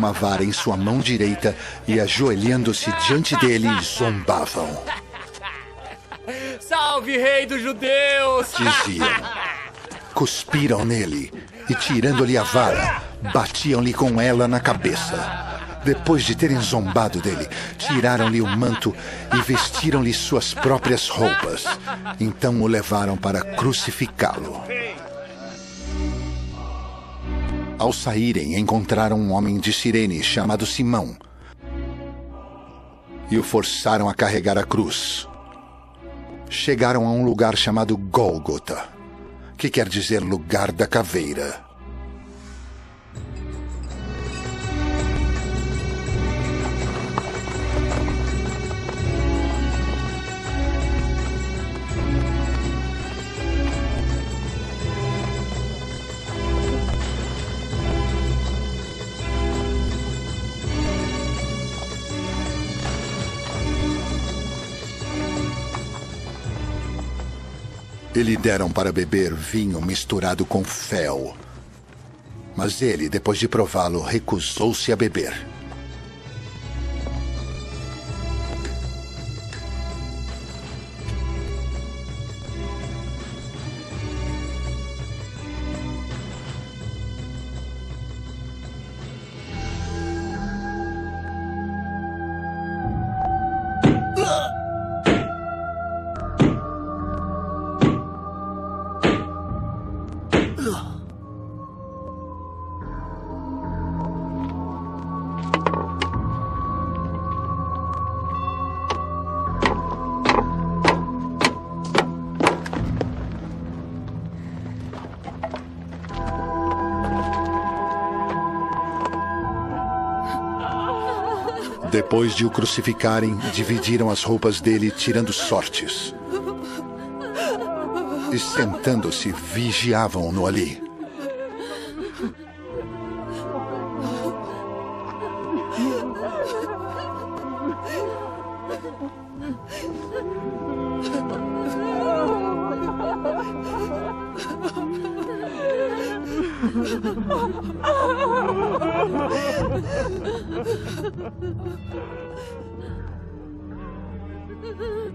uma vara em sua mão direita e, ajoelhando-se diante dele, zombavam. Salve, rei dos judeus! Diziam. Cuspiram nele e, tirando-lhe a vara, batiam-lhe com ela na cabeça. Depois de terem zombado dele, tiraram-lhe o manto e vestiram-lhe suas próprias roupas. Então o levaram para crucificá-lo. Ao saírem, encontraram um homem de Cirene chamado Simão e o forçaram a carregar a cruz. Chegaram a um lugar chamado Gólgota, que quer dizer lugar da caveira. E lhe deram para beber vinho misturado com fel. Mas ele, depois de prová-lo, recusou-se a beber. Depois de o crucificarem, dividiram as roupas dele, tirando sortes. E sentando-se, vigiavam-no ali.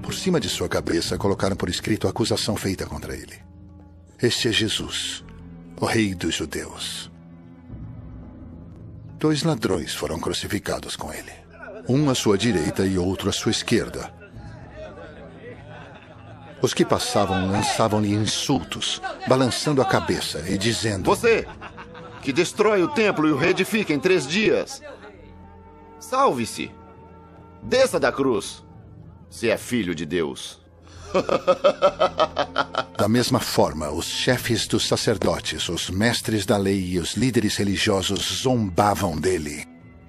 Por cima de sua cabeça, colocaram por escrito a acusação feita contra ele. Este é Jesus, o rei dos judeus. 2 ladrões foram crucificados com ele. Um à sua direita e outro à sua esquerda. Os que passavam lançavam-lhe insultos, balançando a cabeça e dizendo: Você, que destrói o templo e o reedifica em 3 dias, salve-se! Desça da cruz, se é filho de Deus. Da mesma forma, os chefes dos sacerdotes, os mestres da lei e os líderes religiosos zombavam dele.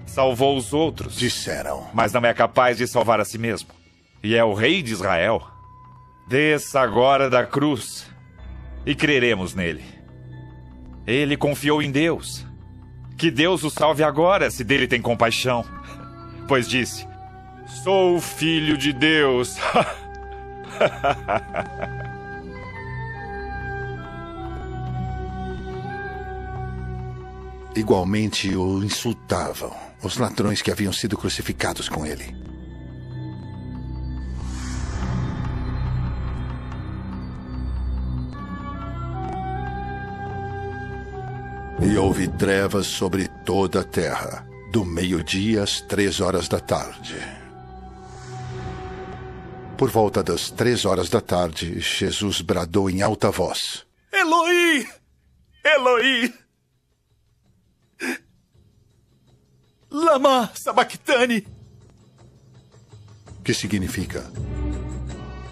Salvou os outros, disseram, mas não é capaz de salvar a si mesmo. E é o rei de Israel. Desça agora da cruz e creremos nele. Ele confiou em Deus. Que Deus o salve agora, se dele tem compaixão. Pois disse: sou filho de Deus. Igualmente o insultavam os ladrões que haviam sido crucificados com ele. E houve trevas sobre toda a terra, do meio-dia às 3 horas da tarde. Por volta das 3 horas da tarde, Jesus bradou em alta voz: Eloi! Eloi! Lama sabachthani! Que significa: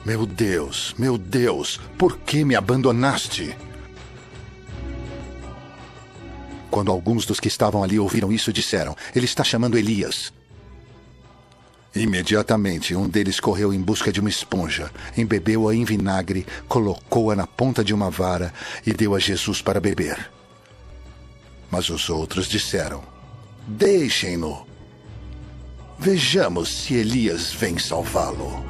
meu Deus, por que me abandonaste? Quando alguns dos que estavam ali ouviram isso, disseram: ele está chamando Elias. Imediatamente, um deles correu em busca de uma esponja, embebeu-a em vinagre, colocou-a na ponta de uma vara e deu a Jesus para beber. Mas os outros disseram: deixem-no. Vejamos se Elias vem salvá-lo.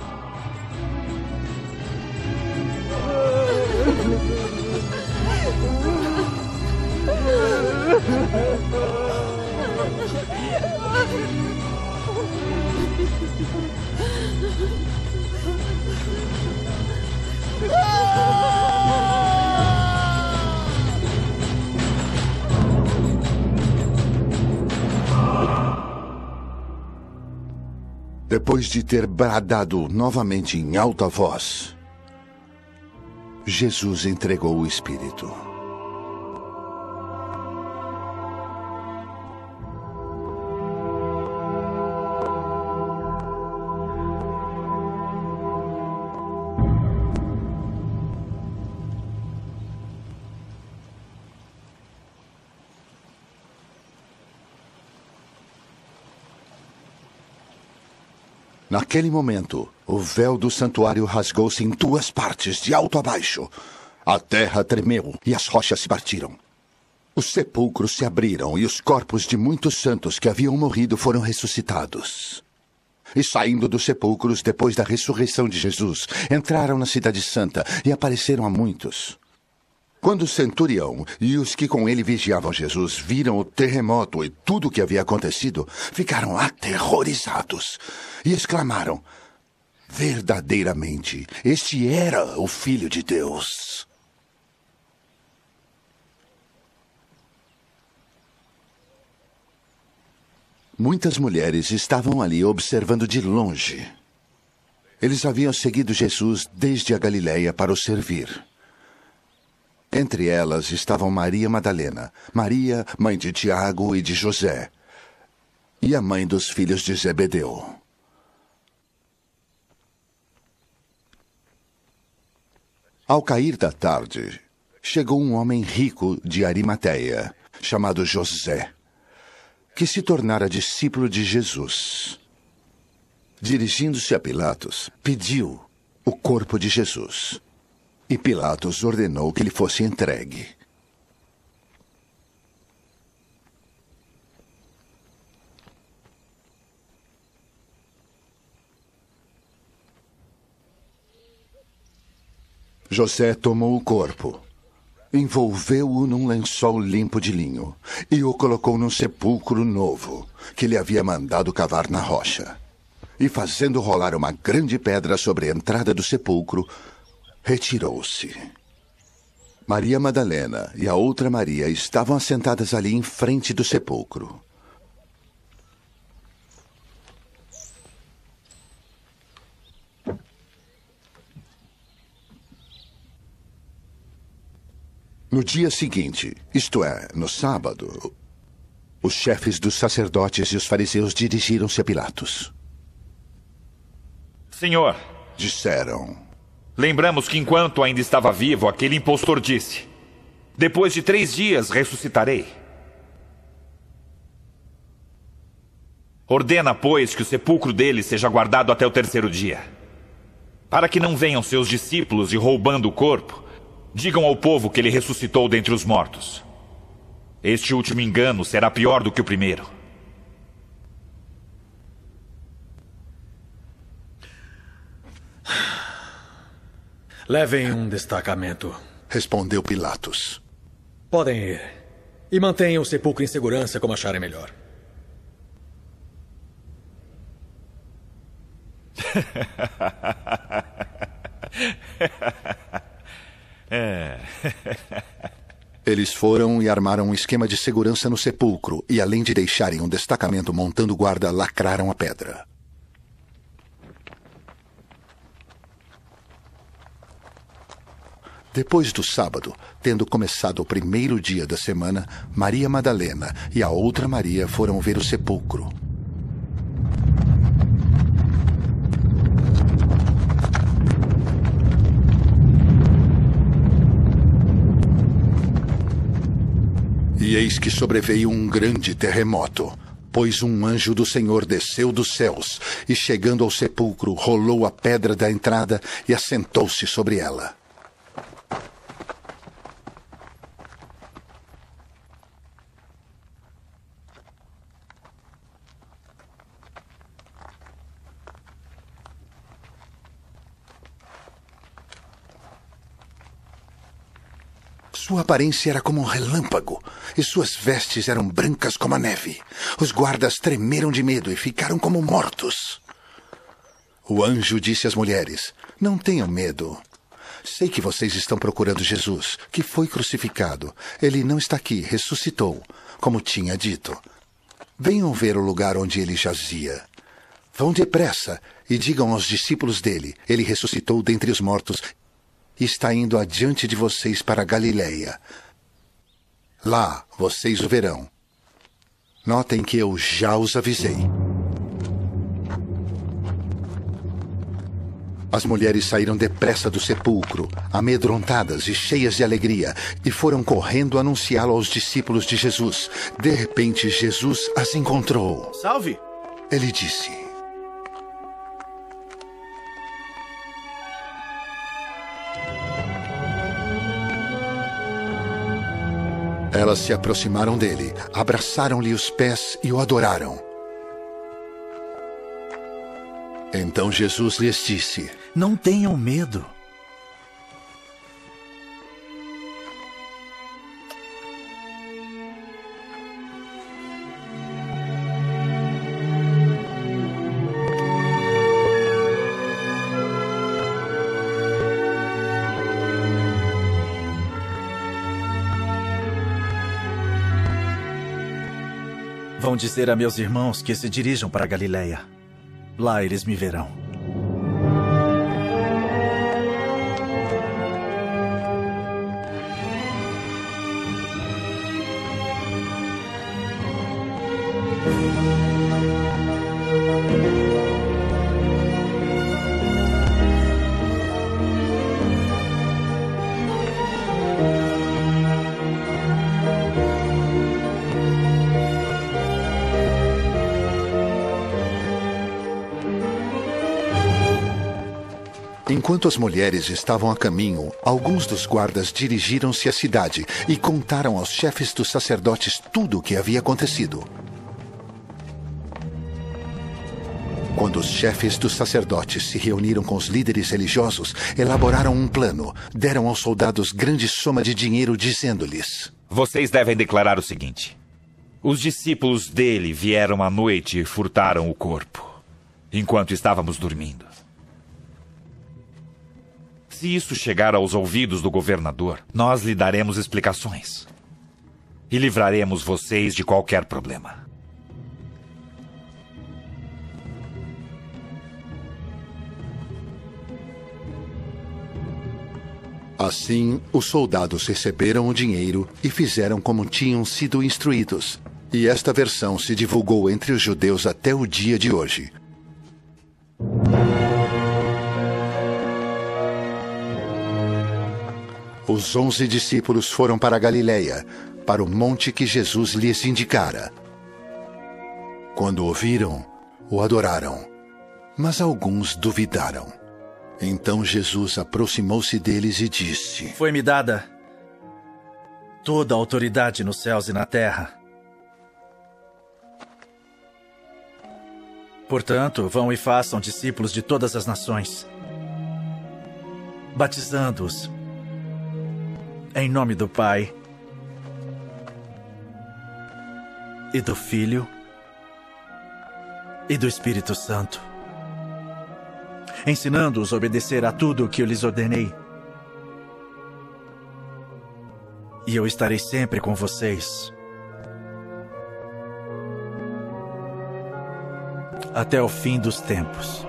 Depois de ter bradado novamente em alta voz, Jesus entregou o Espírito. Naquele momento, o véu do santuário rasgou-se em duas partes, de alto a baixo. A terra tremeu e as rochas se partiram. Os sepulcros se abriram e os corpos de muitos santos que haviam morrido foram ressuscitados. E saindo dos sepulcros depois da ressurreição de Jesus, entraram na Cidade Santa e apareceram a muitos. Quando o centurião e os que com ele vigiavam Jesus viram o terremoto e tudo o que havia acontecido, ficaram aterrorizados e exclamaram: verdadeiramente, este era o Filho de Deus. Muitas mulheres estavam ali observando de longe. Eles haviam seguido Jesus desde a Galiléia para o servir. Entre elas estavam Maria Madalena, Maria, mãe de Tiago e de José, e a mãe dos filhos de Zebedeu. Ao cair da tarde, chegou um homem rico de Arimateia, chamado José, que se tornara discípulo de Jesus. Dirigindo-se a Pilatos, pediu o corpo de Jesus. E Pilatos ordenou que lhe fosse entregue. José tomou o corpo, envolveu-o num lençol limpo de linho e o colocou num sepulcro novo que lhe havia mandado cavar na rocha. E fazendo rolar uma grande pedra sobre a entrada do sepulcro, retirou-se. Maria Madalena e a outra Maria estavam assentadas ali em frente do sepulcro. No dia seguinte, isto é, no sábado, os chefes dos sacerdotes e os fariseus dirigiram-se a Pilatos. Senhor, disseram: lembramos que enquanto ainda estava vivo, aquele impostor disse: depois de 3 dias ressuscitarei. Ordena, pois, que o sepulcro dele seja guardado até o 3º dia, para que não venham seus discípulos e, roubando o corpo, digam ao povo que ele ressuscitou dentre os mortos. Este último engano será pior do que o primeiro. Levem um destacamento, respondeu Pilatos. Podem ir. E mantenham o sepulcro em segurança como acharem melhor. Eles foram e armaram um esquema de segurança no sepulcro e, além de deixarem um destacamento montando guarda, lacraram a pedra. Depois do sábado, tendo começado o 1º dia da semana, Maria Madalena e a outra Maria foram ver o sepulcro. E eis que sobreveio um grande terremoto, pois um anjo do Senhor desceu dos céus e, chegando ao sepulcro, rolou a pedra da entrada e assentou-se sobre ela. Sua aparência era como um relâmpago, e suas vestes eram brancas como a neve. Os guardas tremeram de medo e ficaram como mortos. O anjo disse às mulheres: não tenham medo. Sei que vocês estão procurando Jesus, que foi crucificado. Ele não está aqui, ressuscitou, como tinha dito. Venham ver o lugar onde ele jazia. Vão depressa e digam aos discípulos dele: ele ressuscitou dentre os mortos e está indo adiante de vocês para a Galileia. Lá vocês o verão. Notem que eu já os avisei. As mulheres saíram depressa do sepulcro, amedrontadas e cheias de alegria, e foram correndo anunciá-lo aos discípulos de Jesus. De repente, Jesus as encontrou. Salve! Ele disse: Elas se aproximaram dele, abraçaram-lhe os pés e o adoraram. Então Jesus lhes disse: não tenham medo. Vão dizer a meus irmãos que se dirijam para a Galileia. Lá eles me verão. Enquanto as mulheres estavam a caminho, alguns dos guardas dirigiram-se à cidade e contaram aos chefes dos sacerdotes tudo o que havia acontecido. Quando os chefes dos sacerdotes se reuniram com os líderes religiosos, elaboraram um plano, deram aos soldados grande soma de dinheiro, dizendo-lhes: vocês devem declarar o seguinte: os discípulos dele vieram à noite e furtaram o corpo, enquanto estávamos dormindo. Se isso chegar aos ouvidos do governador, nós lhe daremos explicações e livraremos vocês de qualquer problema. Assim, os soldados receberam o dinheiro e fizeram como tinham sido instruídos. E esta versão se divulgou entre os judeus até o dia de hoje. Os 11 discípulos foram para a Galileia, para o monte que Jesus lhes indicara. Quando o viram, o adoraram, mas alguns duvidaram. Então Jesus aproximou-se deles e disse: foi-me dada toda a autoridade nos céus e na terra. Portanto, vão e façam discípulos de todas as nações, batizando-os em nome do Pai e do Filho e do Espírito Santo, ensinando-os a obedecer a tudo o que eu lhes ordenei. E eu estarei sempre com vocês até o fim dos tempos.